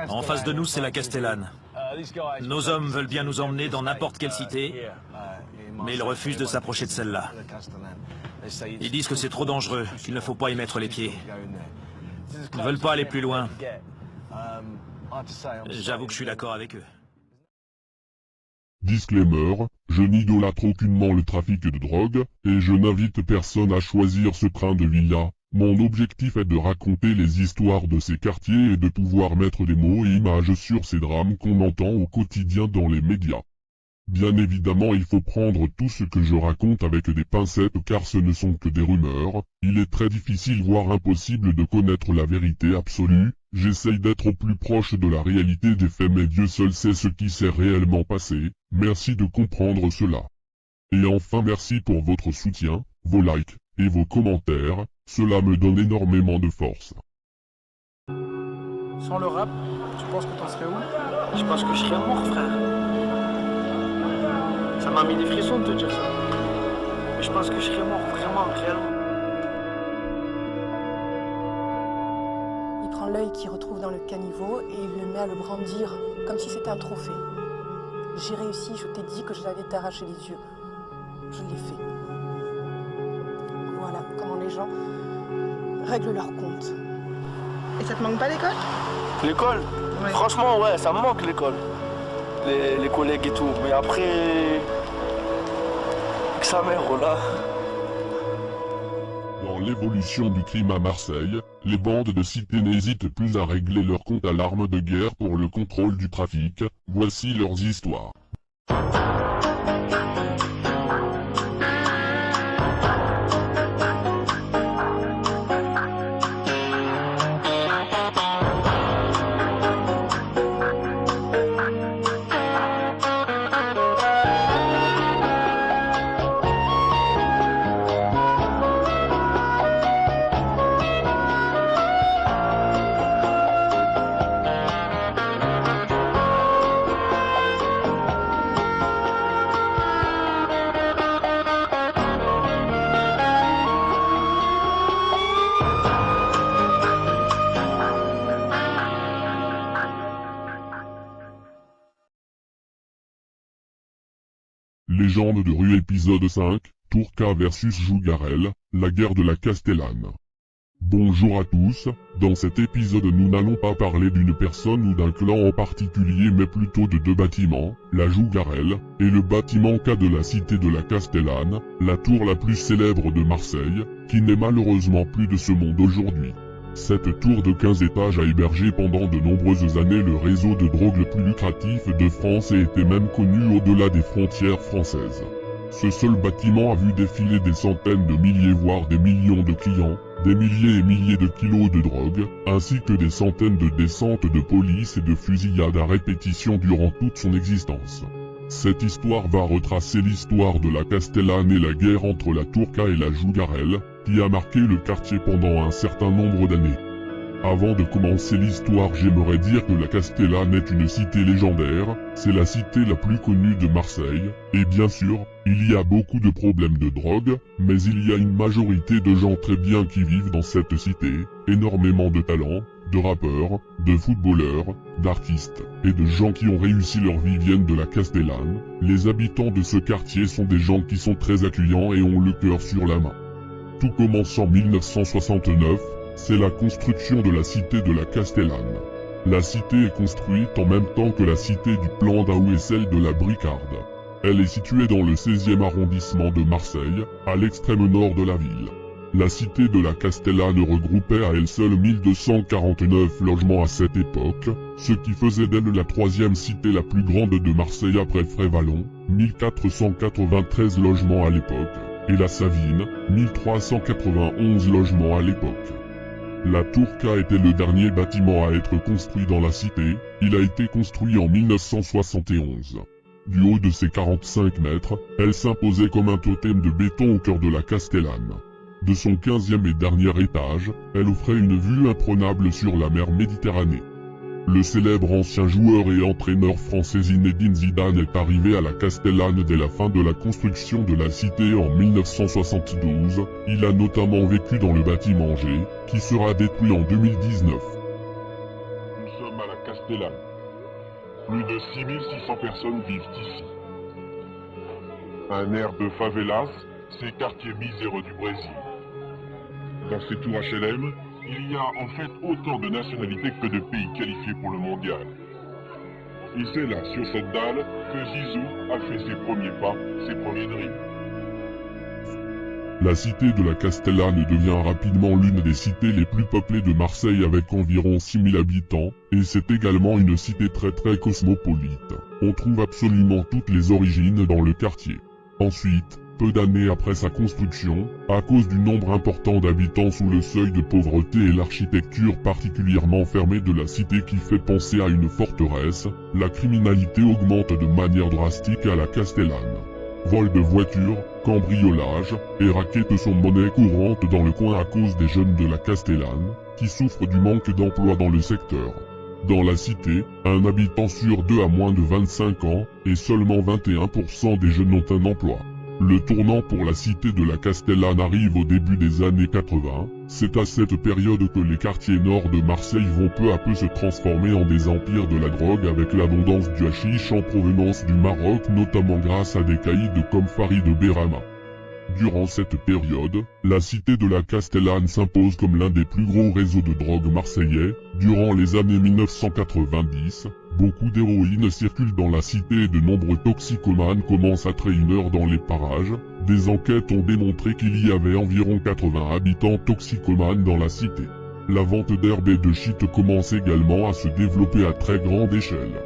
En face de nous, c'est la Castellane. Nos hommes veulent bien nous emmener dans n'importe quelle cité, mais ils refusent de s'approcher de celle-là. Ils disent que c'est trop dangereux, qu'il ne faut pas y mettre les pieds. Ils ne veulent pas aller plus loin. J'avoue que je suis d'accord avec eux. Disclaimer, je n'idolâtre aucunement le trafic de drogue, et je n'invite personne à choisir ce train de villa. Mon objectif est de raconter les histoires de ces quartiers et de pouvoir mettre des mots et images sur ces drames qu'on entend au quotidien dans les médias. Bien évidemment, il faut prendre tout ce que je raconte avec des pincettes car ce ne sont que des rumeurs. Il est très difficile voire impossible de connaître la vérité absolue. J'essaye d'être au plus proche de la réalité des faits mais Dieu seul sait ce qui s'est réellement passé. Merci de comprendre cela. Et enfin merci pour votre soutien, vos likes et vos commentaires. Cela me donne énormément de force. Sans le rap, tu penses que t'en serais où? Je pense que je serais mort, frère. Ça m'a mis des frissons de te dire ça. Mais je pense que je serais mort, vraiment, réellement. Il prend l'œil qu'il retrouve dans le caniveau et il le met à le brandir, comme si c'était un trophée. J'ai réussi, je t'ai dit que je l'allais t'arracher les yeux. Je l'ai fait. Voilà comment les gens règlent leurs comptes. Et ça te manque pas l'école? L'école? Ouais. Franchement, ouais, ça me manque l'école. Les collègues et tout. Mais après... Que sa mère, voilà. Dans l'évolution du crime à Marseille, les bandes de cité n'hésitent plus à régler leurs comptes à l'arme de guerre pour le contrôle du trafic. Voici leurs histoires. Légende de rue épisode 5, Tourca versus Jougarel, la guerre de la Castellane. Bonjour à tous, dans cet épisode nous n'allons pas parler d'une personne ou d'un clan en particulier mais plutôt de deux bâtiments, la Jougarel, et le bâtiment K de la cité de la Castellane, la tour la plus célèbre de Marseille, qui n'est malheureusement plus de ce monde aujourd'hui. Cette tour de 15 étages a hébergé pendant de nombreuses années le réseau de drogue le plus lucratif de France et était même connu au-delà des frontières françaises. Ce seul bâtiment a vu défiler des centaines de milliers voire des millions de clients, des milliers et milliers de kilos de drogue, ainsi que des centaines de descentes de police et de fusillades à répétition durant toute son existence. Cette histoire va retracer l'histoire de la Castellane et la guerre entre la Tourca et la Jougarel, qui a marqué le quartier pendant un certain nombre d'années. Avant de commencer l'histoire, j'aimerais dire que la Castellane est une cité légendaire, c'est la cité la plus connue de Marseille, et bien sûr, il y a beaucoup de problèmes de drogue, mais il y a une majorité de gens très bien qui vivent dans cette cité, énormément de talents, de rappeurs, de footballeurs, d'artistes, et de gens qui ont réussi leur vie viennent de la Castellane. Les habitants de ce quartier sont des gens qui sont très accueillants et ont le cœur sur la main. Tout commence en 1969, c'est la construction de la cité de la Castellane. La cité est construite en même temps que la cité du Plan-d'Aou et celle de la Bricarde. Elle est située dans le 16e arrondissement de Marseille, à l'extrême nord de la ville. La cité de la Castellane regroupait à elle seule 1249 logements à cette époque, ce qui faisait d'elle la troisième cité la plus grande de Marseille après Frévalon, 1493 logements à l'époque, et la Savine, 1391 logements à l'époque. La Tourca était le dernier bâtiment à être construit dans la cité, il a été construit en 1971. Du haut de ses 45 mètres, elle s'imposait comme un totem de béton au cœur de la Castellane. De son 15e et dernier étage, elle offrait une vue imprenable sur la mer Méditerranée. Le célèbre ancien joueur et entraîneur français Zinedine Zidane est arrivé à la Castellane dès la fin de la construction de la cité en 1972. Il a notamment vécu dans le bâtiment G, qui sera détruit en 2019. Nous sommes Castellane. Plus de 6600 personnes vivent ici. Un air de favelas, ces quartiers miséreux du Brésil. Dans ces tours HLM, il y a en fait autant de nationalités que de pays qualifiés pour le mondial. Et c'est là, sur cette dalle, que Zizou a fait ses premiers pas, ses premiers dribbles. La cité de la Castellane devient rapidement l'une des cités les plus peuplées de Marseille avec environ 6000 habitants, et c'est également une cité très cosmopolite. On trouve absolument toutes les origines dans le quartier. Ensuite, peu d'années après sa construction, à cause du nombre important d'habitants sous le seuil de pauvreté et l'architecture particulièrement fermée de la cité qui fait penser à une forteresse, la criminalité augmente de manière drastique à la Castellane. Vol de voitures, cambriolage et raquettes sont monnaie courante dans le coin à cause des jeunes de la Castellane, qui souffrent du manque d'emploi dans le secteur. Dans la cité, un habitant sur deux a moins de 25 ans, et seulement 21% des jeunes ont un emploi. Le tournant pour la cité de la Castellane arrive au début des années 80, c'est à cette période que les quartiers nord de Marseille vont peu à peu se transformer en des empires de la drogue avec l'abondance du hashish en provenance du Maroc notamment grâce à des caïds comme Farid Berama. Durant cette période, la cité de la Castellane s'impose comme l'un des plus gros réseaux de drogue marseillais. Durant les années 1990, beaucoup d'héroïne circule dans la cité et de nombreux toxicomanes commencent à traîner dans les parages. Des enquêtes ont démontré qu'il y avait environ 80 habitants toxicomanes dans la cité. La vente d'herbe et de shit commence également à se développer à très grande échelle.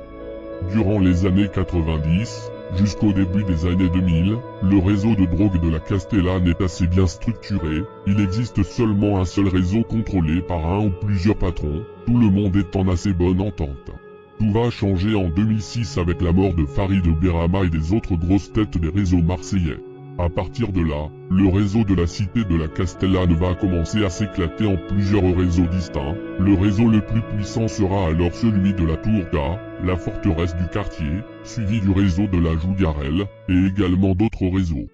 Durant les années 90, jusqu'au début des années 2000, le réseau de drogue de la Castellane est assez bien structuré, il existe seulement un seul réseau contrôlé par un ou plusieurs patrons, tout le monde est en assez bonne entente. Tout va changer en 2006 avec la mort de Farid Berama et des autres grosses têtes des réseaux marseillais. À partir de là, le réseau de la cité de la Castellane va commencer à s'éclater en plusieurs réseaux distincts. Le réseau le plus puissant sera alors celui de la Tourca, la forteresse du quartier, suivi du réseau de la Jougarelle, et également d'autres réseaux.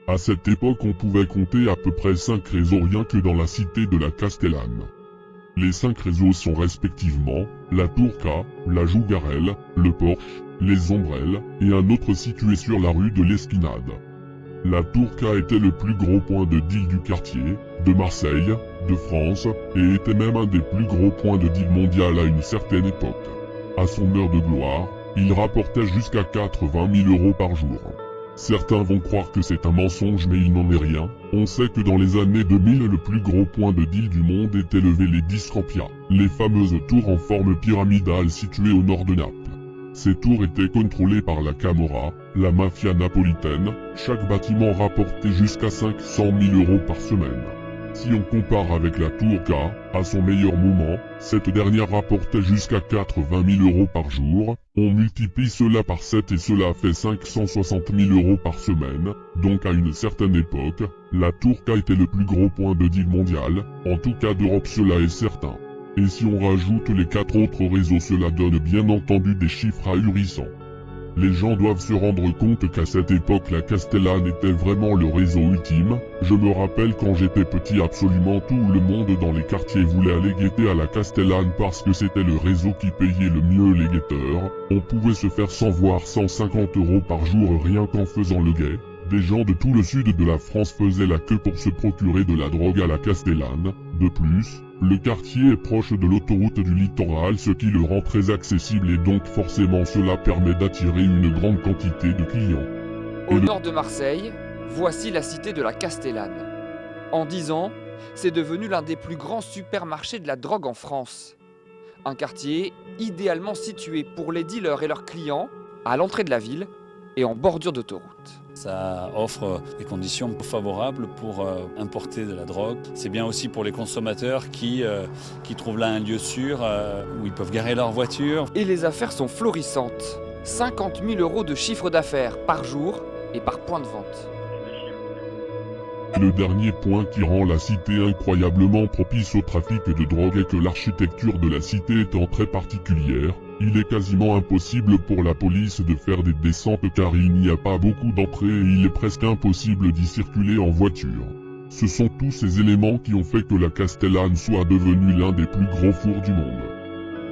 À cette époque on pouvait compter à peu près 5 réseaux rien que dans la cité de la Castellane. Les 5 réseaux sont respectivement la Tourca, la Jougarelle, le Porche, les Ombrelles, et un autre situé sur la rue de l'Espinade. La Tourca était le plus gros point de deal du quartier, de Marseille, de France, et était même un des plus gros points de deal mondial à une certaine époque. À son heure de gloire, il rapportait jusqu'à 80 000 € par jour. Certains vont croire que c'est un mensonge mais il n'en est rien. On sait que dans les années 2000 le plus gros point de deal du monde était levé les Discopia, les fameuses tours en forme pyramidale situées au nord de Naples. Ces tours étaient contrôlées par la Camorra, la mafia napolitaine, chaque bâtiment rapportait jusqu'à 500 000 € par semaine. Si on compare avec la Tourca, à son meilleur moment, cette dernière rapportait jusqu'à 80 000 € par jour, on multiplie cela par 7 et cela fait 560 000 € par semaine, donc à une certaine époque, la Tourca était le plus gros point de deal mondial, en tout cas d'Europe cela est certain. Et si on rajoute les 4 autres réseaux cela donne bien entendu des chiffres ahurissants. Les gens doivent se rendre compte qu'à cette époque la Castellane était vraiment le réseau ultime. Je me rappelle quand j'étais petit absolument tout le monde dans les quartiers voulait aller guetter à la Castellane parce que c'était le réseau qui payait le mieux les guetteurs. On pouvait se faire 100 voire 150 € par jour rien qu'en faisant le guet. Des gens de tout le sud de la France faisaient la queue pour se procurer de la drogue à la Castellane. De plus, le quartier est proche de l'autoroute du littoral ce qui le rend très accessible et donc forcément cela permet d'attirer une grande quantité de clients. Au nord de Marseille, voici la cité de la Castellane. En 10 ans, c'est devenu l'un des plus grands supermarchés de la drogue en France. Un quartier idéalement situé pour les dealers et leurs clients, à l'entrée de la ville et en bordure d'autoroute. Ça offre des conditions favorables pour importer de la drogue. C'est bien aussi pour les consommateurs qui trouvent là un lieu sûr où ils peuvent garer leur voiture. Et les affaires sont florissantes. 50 000 € de chiffre d'affaires par jour et par point de vente. Le dernier point qui rend la cité incroyablement propice au trafic de drogue est que l'architecture de la cité étant très particulière, il est quasiment impossible pour la police de faire des descentes car il n'y a pas beaucoup d'entrées et il est presque impossible d'y circuler en voiture. Ce sont tous ces éléments qui ont fait que la Castellane soit devenue l'un des plus gros fours du monde.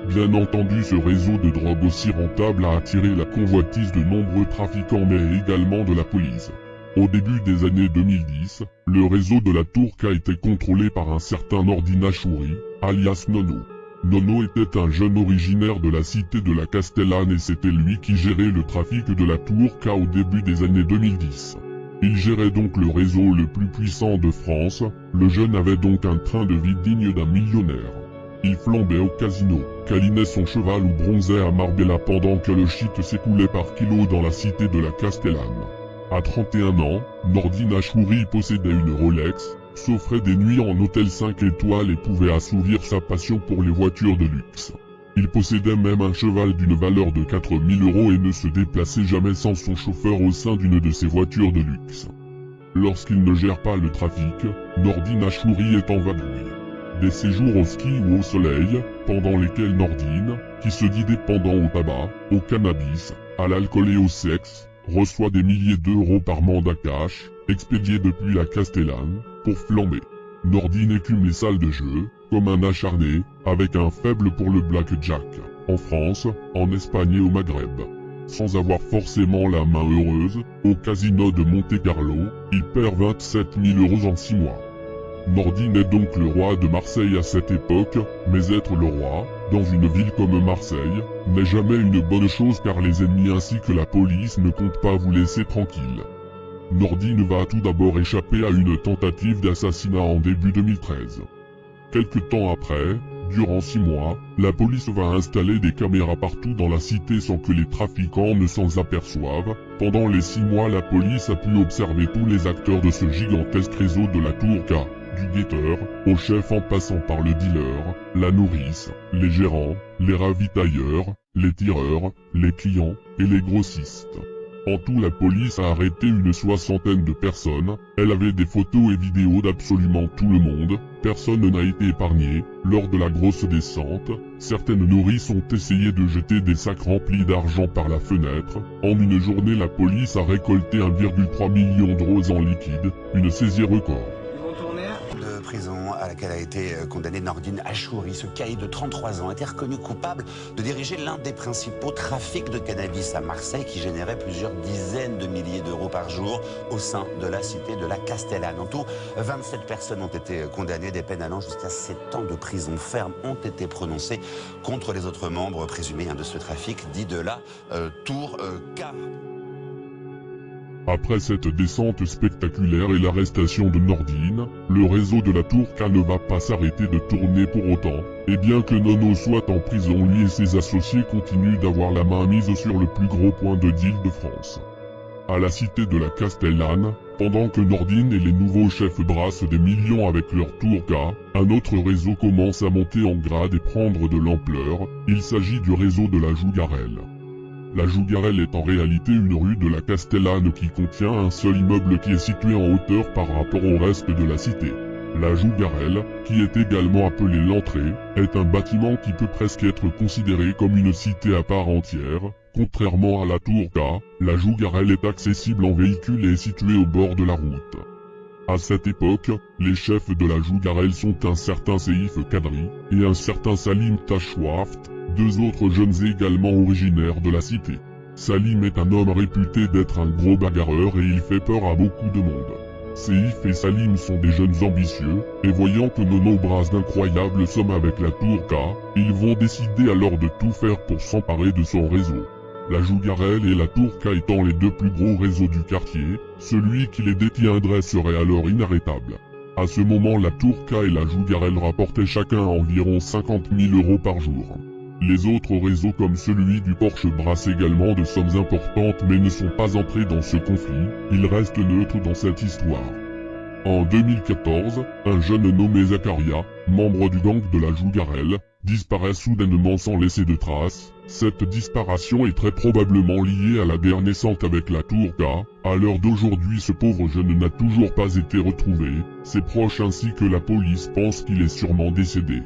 Bien entendu, ce réseau de drogue aussi rentable a attiré la convoitise de nombreux trafiquants mais également de la police. Au début des années 2010, le réseau de la Tourca était contrôlé par un certain Nordine Achouri, alias Nono. Nono était un jeune originaire de la cité de la Castellane et c'était lui qui gérait le trafic de la Tourca au début des années 2010. Il gérait donc le réseau le plus puissant de France, le jeune avait donc un train de vie digne d'un millionnaire. Il flambait au casino, câlinait son cheval ou bronzait à Marbella pendant que le shit s'écoulait par kilo dans la cité de la Castellane. À 31 ans, Nordine Achouri possédait une Rolex, s'offrait des nuits en hôtel 5 étoiles et pouvait assouvir sa passion pour les voitures de luxe. Il possédait même un cheval d'une valeur de 4 000 € et ne se déplaçait jamais sans son chauffeur au sein d'une de ses voitures de luxe. Lorsqu'il ne gère pas le trafic, Nordine Achouri est en vadrouille. Des séjours au ski ou au soleil, pendant lesquels Nordine, qui se dit dépendant au tabac, au cannabis, à l'alcool et au sexe, reçoit des milliers d'euros par mandat cash, expédiés depuis la Castellane, pour flamber. Nordine écume les salles de jeu, comme un acharné, avec un faible pour le blackjack, en France, en Espagne et au Maghreb. Sans avoir forcément la main heureuse, au casino de Monte-Carlo, il perd 27 000 € en 6 mois. Nordine est donc le roi de Marseille à cette époque, mais être le roi, dans une ville comme Marseille, n'est jamais une bonne chose car les ennemis ainsi que la police ne comptent pas vous laisser tranquille. Nordine va tout d'abord échapper à une tentative d'assassinat en début 2013. Quelque temps après, durant 6 mois, la police va installer des caméras partout dans la cité sans que les trafiquants ne s'en aperçoivent. Pendant les 6 mois, la police a pu observer tous les acteurs de ce gigantesque réseau de la Tourca, du guetteur, au chef en passant par le dealer, la nourrice, les gérants, les ravitailleurs, les tireurs, les clients et les grossistes. En tout, la police a arrêté une 60aine de personnes, elle avait des photos et vidéos d'absolument tout le monde, personne n'a été épargné. Lors de la grosse descente, certaines nourrices ont essayé de jeter des sacs remplis d'argent par la fenêtre. En une journée, la police a récolté 1,3 million d'euros en liquide, une saisie record. De prison à laquelle a été condamné Nordine Achouri. Ce caïd de 33 ans était reconnu coupable de diriger l'un des principaux trafics de cannabis à Marseille qui générait plusieurs dizaines de milliers d'euros par jour au sein de la cité de la Castellane. En tout, 27 personnes ont été condamnées, des peines allant jusqu'à 7 ans de prison ferme ont été prononcées contre les autres membres présumés de ce trafic dit de la Tourca. Après cette descente spectaculaire et l'arrestation de Nordine, le réseau de la Tourca ne va pas s'arrêter de tourner pour autant, et bien que Nono soit en prison, lui et ses associés continuent d'avoir la main mise sur le plus gros point de deal de France. À la cité de la Castellane, pendant que Nordine et les nouveaux chefs brassent des millions avec leur Tourca, un autre réseau commence à monter en grade et prendre de l'ampleur, il s'agit du réseau de la Jougarelle. La Jougarelle est en réalité une rue de la Castellane qui contient un seul immeuble qui est situé en hauteur par rapport au reste de la cité. La Jougarelle, qui est également appelée l'entrée, est un bâtiment qui peut presque être considéré comme une cité à part entière. Contrairement à la Tourca, la Jougarelle est accessible en véhicule et est située au bord de la route. À cette époque, les chefs de la Jougarelle sont un certain Seif Kadri et un certain Salim Tachwaft, deux autres jeunes également originaires de la cité. Salim est un homme réputé d'être un gros bagarreur et il fait peur à beaucoup de monde. Seif et Salim sont des jeunes ambitieux, et voyant que Nono brasse d'incroyables sommes avec la Tourca, ils vont décider alors de tout faire pour s'emparer de son réseau. La Jougarelle et la Tourca étant les deux plus gros réseaux du quartier, celui qui les détiendrait serait alors inarrêtable. À ce moment, la Tourca et la Jougarelle rapportaient chacun environ 50 000 € par jour. Les autres réseaux comme celui du Porche brassent également de sommes importantes mais ne sont pas entrés dans ce conflit, ils restent neutres dans cette histoire. En 2014, un jeune nommé Zakaria, membre du gang de la Jougarelle, disparaît soudainement sans laisser de traces. Cette disparition est très probablement liée à la guerre naissante avec la Tourca. À l'heure d'aujourd'hui, ce pauvre jeune n'a toujours pas été retrouvé, ses proches ainsi que la police pensent qu'il est sûrement décédé.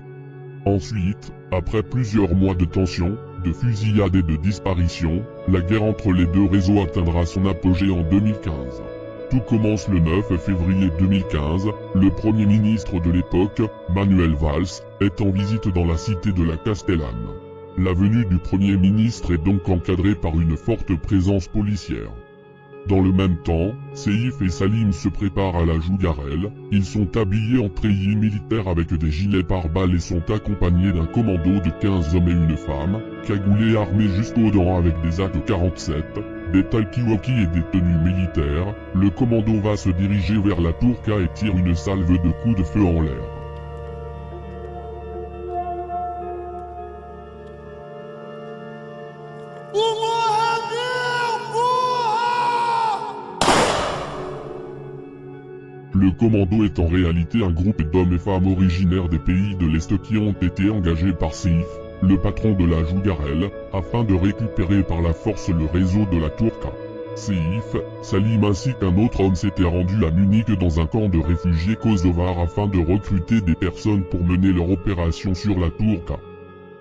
Ensuite, après plusieurs mois de tension, de fusillades et de disparitions, la guerre entre les deux réseaux atteindra son apogée en 2015. Tout commence le 9 février 2015, le premier ministre de l'époque, Manuel Valls, est en visite dans la cité de la Castellane. La venue du Premier ministre est donc encadrée par une forte présence policière. Dans le même temps, Seif et Salim se préparent à la Jougarelle. Ils sont habillés en treillis militaire avec des gilets pare-balles et sont accompagnés d'un commando de 15 hommes et une femme, cagoulés armés jusqu'aux dents avec des AK-47, des talkie-walkie et des tenues militaires. Le commando va se diriger vers la Tourka et tire une salve de coups de feu en l'air. Le commando est en réalité un groupe d'hommes et femmes originaires des pays de l'Est qui ont été engagés par Seif, le patron de la Jougarelle, afin de récupérer par la force le réseau de la Tourka. Seif, Salim ainsi qu'un autre homme s'étaient rendus à Munich dans un camp de réfugiés kosovars afin de recruter des personnes pour mener leur opération sur la Tourka.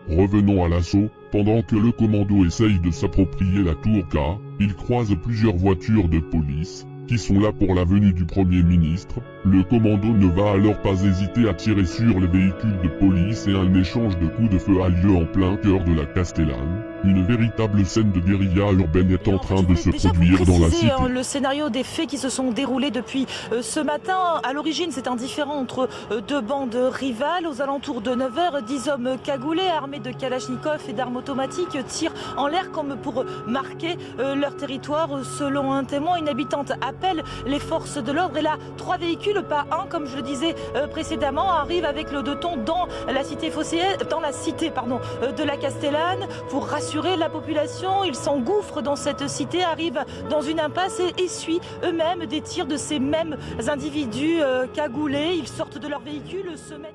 Revenons à l'assaut. Pendant que le commando essaye de s'approprier la Tourka, il croise plusieurs voitures de police, qui sont là pour la venue du Premier ministre. Le commando ne va alors pas hésiter à tirer sur les véhicules de police et un échange de coups de feu a lieu en plein cœur de la Castellane. Une véritable scène de guérilla urbaine est en train de se produire dans la cité. Le scénario des faits qui se sont déroulés depuis ce matin, à l'origine c'est un différend entre deux bandes rivales. Aux alentours de 9h, 10 hommes cagoulés armés de Kalachnikov et d'armes automatiques tirent en l'air comme pour marquer leur territoire. Selon un témoin, une habitante appelle les forces de l'ordre et là, 3 véhicules, pas un, comme je le disais précédemment, arrivent avec le 2 tons dans la cité de la Castellane pour rassurer la population. Ils s'engouffrent dans cette cité, arrivent dans une impasse et essuient eux-mêmes des tirs de ces mêmes individus cagoulés. Ils sortent de leur véhicule, se mettent...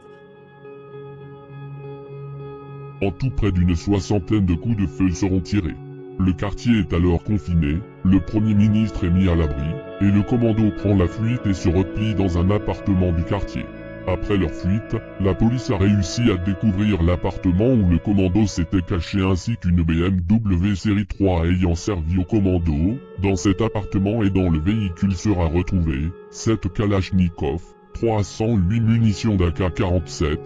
En tout, près d'une 60aine de coups de feu seront tirés. Le quartier est alors confiné, le Premier ministre est mis à l'abri, et le commando prend la fuite et se replie dans un appartement du quartier. Après leur fuite, la police a réussi à découvrir l'appartement où le commando s'était caché ainsi qu'une BMW série 3 ayant servi au commando. Dans cet appartement et dans le véhicule sera retrouvé 7 Kalachnikov, 308 munitions d'AK-47,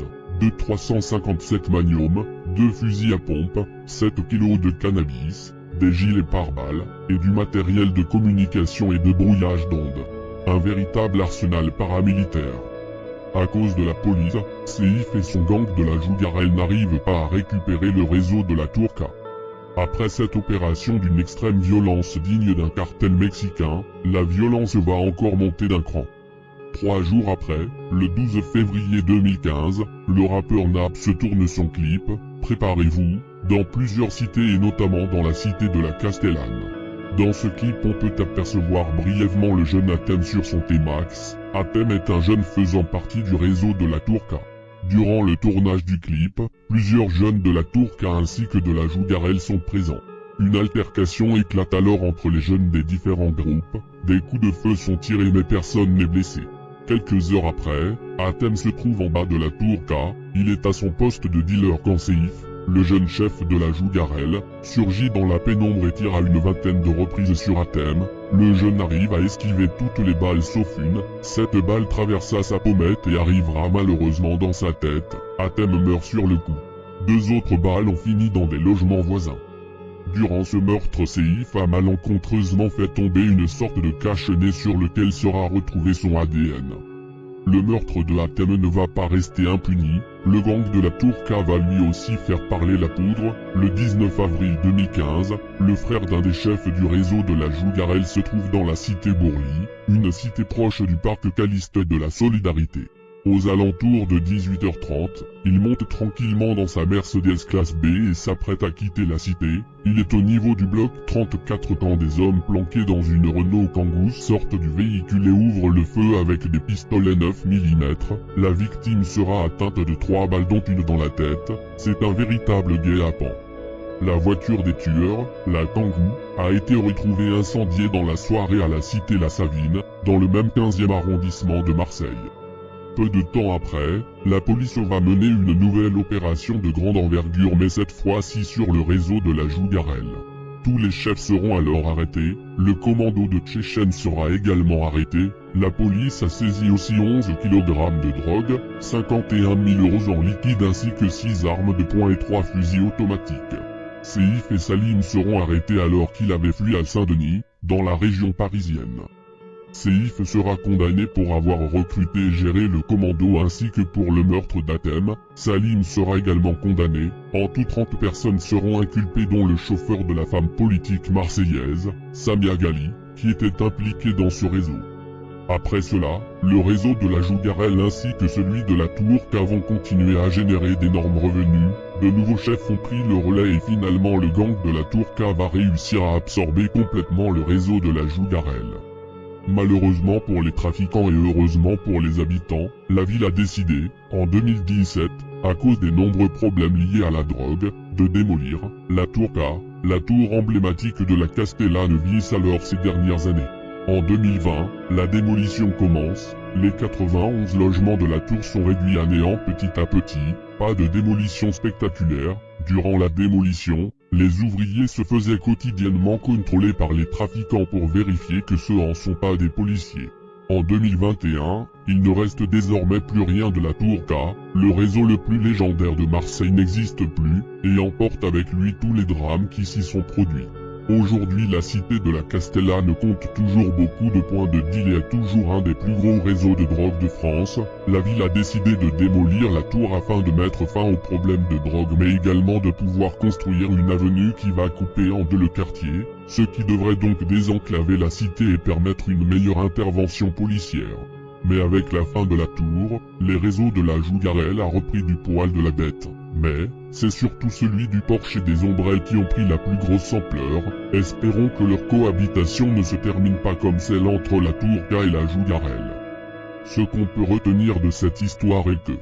357 Magnum, 2 fusils à pompe, 7 kg de cannabis, des gilets pare-balles, et du matériel de communication et de brouillage d'ondes. Un véritable arsenal paramilitaire. À cause de la police, Seif et son gang de la Jougarelle n'arrivent pas à récupérer le réseau de la Tourka. Après cette opération d'une extrême violence digne d'un cartel mexicain, la violence va encore monter d'un cran. 3 jours après, le 12 février 2015, le rappeur Naps tourne son clip « Préparez-vous » dans plusieurs cités et notamment dans la cité de la Castellane. Dans ce clip on peut apercevoir brièvement le jeune Atem sur son T-Max. Atem est un jeune faisant partie du réseau de la Tourka. Durant le tournage du clip, plusieurs jeunes de la Tourka ainsi que de la Jougarelle sont présents. Une altercation éclate alors entre les jeunes des différents groupes, des coups de feu sont tirés mais personne n'est blessé. Quelques heures après, Atem se trouve en bas de la Tourka, il est à son poste de dealer quand Seif, le jeune chef de la Jougarelle, surgit dans la pénombre et tire à une 20aine de reprises sur Atem. Le jeune arrive à esquiver toutes les balles sauf une. Cette balle traversa sa pommette et arrivera malheureusement dans sa tête. Atem meurt sur le coup. 2 autres balles ont fini dans des logements voisins. Durant ce meurtre, Seif a malencontreusement fait tomber une sorte de cache-nez sur lequel sera retrouvé son ADN. Le meurtre de Atem ne va pas rester impuni, le gang de la Tourka va lui aussi faire parler la poudre. Le 19 avril 2015, le frère d'un des chefs du réseau de la Jougarelle se trouve dans la cité Bourly, une cité proche du parc Caliste de la Solidarité. Aux alentours de 18h30, il monte tranquillement dans sa Mercedes classe B et s'apprête à quitter la cité. Il est au niveau du bloc 34 quand des hommes planqués dans une Renault Kangoo sortent du véhicule et ouvrent le feu avec des pistolets 9 mm. La victime sera atteinte de 3 balles dont une dans la tête. C'est un véritable guet-apens. La voiture des tueurs, la Kangoo, a été retrouvée incendiée dans la soirée à la cité La Savine, dans le même 15e arrondissement de Marseille. Peu de temps après, la police va mener une nouvelle opération de grande envergure mais cette fois-ci sur le réseau de la Jougarelle. Tous les chefs seront alors arrêtés, le commando de Tchétchène sera également arrêté, la police a saisi aussi 11 kg de drogue, 51 000 € en liquide ainsi que 6 armes de poing et 3 fusils automatiques. Seif et Salim seront arrêtés alors qu'il avait fui à Saint-Denis, dans la région parisienne. Seif sera condamné pour avoir recruté et géré le commando ainsi que pour le meurtre d'Atem. Salim sera également condamné. En tout 30 personnes seront inculpées dont le chauffeur de la femme politique marseillaise, Samia Ghali, qui était impliqué dans ce réseau. Après cela, le réseau de la Jougarelle ainsi que celui de la Tourka vont continuer à générer d'énormes revenus. De nouveaux chefs ont pris le relais et finalement le gang de la Tourka va réussir à absorber complètement le réseau de la Jougarelle. Malheureusement pour les trafiquants et heureusement pour les habitants, la ville a décidé, en 2017, à cause des nombreux problèmes liés à la drogue, de démolir la Tourka, la tour emblématique de la Castellane vieillisse alors ces dernières années. En 2020, la démolition commence, les 91 logements de la tour sont réduits à néant petit à petit, pas de démolition spectaculaire. Durant la démolition, les ouvriers se faisaient quotidiennement contrôler par les trafiquants pour vérifier que ceux en sont pas des policiers. En 2021, il ne reste désormais plus rien de la Tourka, le réseau le plus légendaire de Marseille n'existe plus, et emporte avec lui tous les drames qui s'y sont produits. Aujourd'hui la cité de la Castellane compte toujours beaucoup de points de deal et est toujours un des plus gros réseaux de drogue de France. La ville a décidé de démolir la tour afin de mettre fin aux problèmes de drogue mais également de pouvoir construire une avenue qui va couper en deux le quartier, ce qui devrait donc désenclaver la cité et permettre une meilleure intervention policière. Mais avec la fin de la tour, les réseaux de la Jougarelle a repris du poil de la bête. Mais, c'est surtout celui du Porche et des Ombrelles qui ont pris la plus grosse ampleur. Espérons que leur cohabitation ne se termine pas comme celle entre la Tourka et la Jougarelle. Ce qu'on peut retenir de cette histoire est que,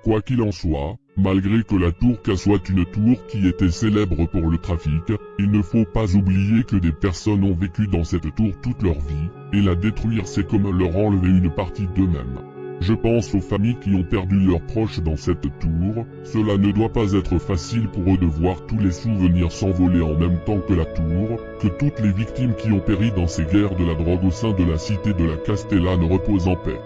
quoi qu'il en soit, malgré que la Tourka soit une tour qui était célèbre pour le trafic, il ne faut pas oublier que des personnes ont vécu dans cette tour toute leur vie, et la détruire c'est comme leur enlever une partie d'eux-mêmes. Je pense aux familles qui ont perdu leurs proches dans cette tour, cela ne doit pas être facile pour eux de voir tous les souvenirs s'envoler en même temps que la tour, que toutes les victimes qui ont péri dans ces guerres de la drogue au sein de la cité de la Castellane reposent en paix.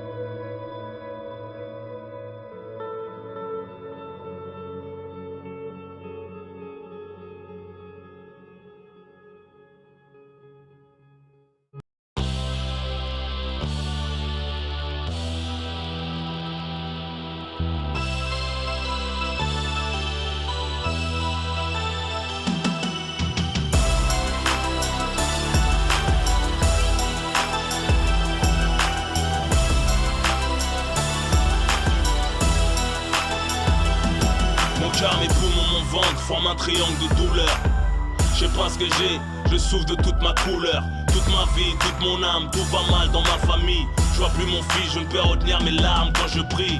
Car mes poumons, mon ventre forment un triangle de douleur. Je sais pas ce que j'ai, je souffre de toute ma couleur. Toute ma vie, toute mon âme, tout va mal dans ma famille. Je vois plus mon fils, je ne peux retenir mes larmes quand je prie.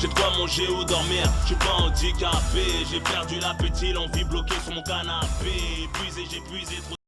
J'ai de quoi manger ou dormir, je suis pas handicapé. J'ai perdu l'appétit, l'envie bloquée sur mon canapé. Épuisé, j'ai puisé trop.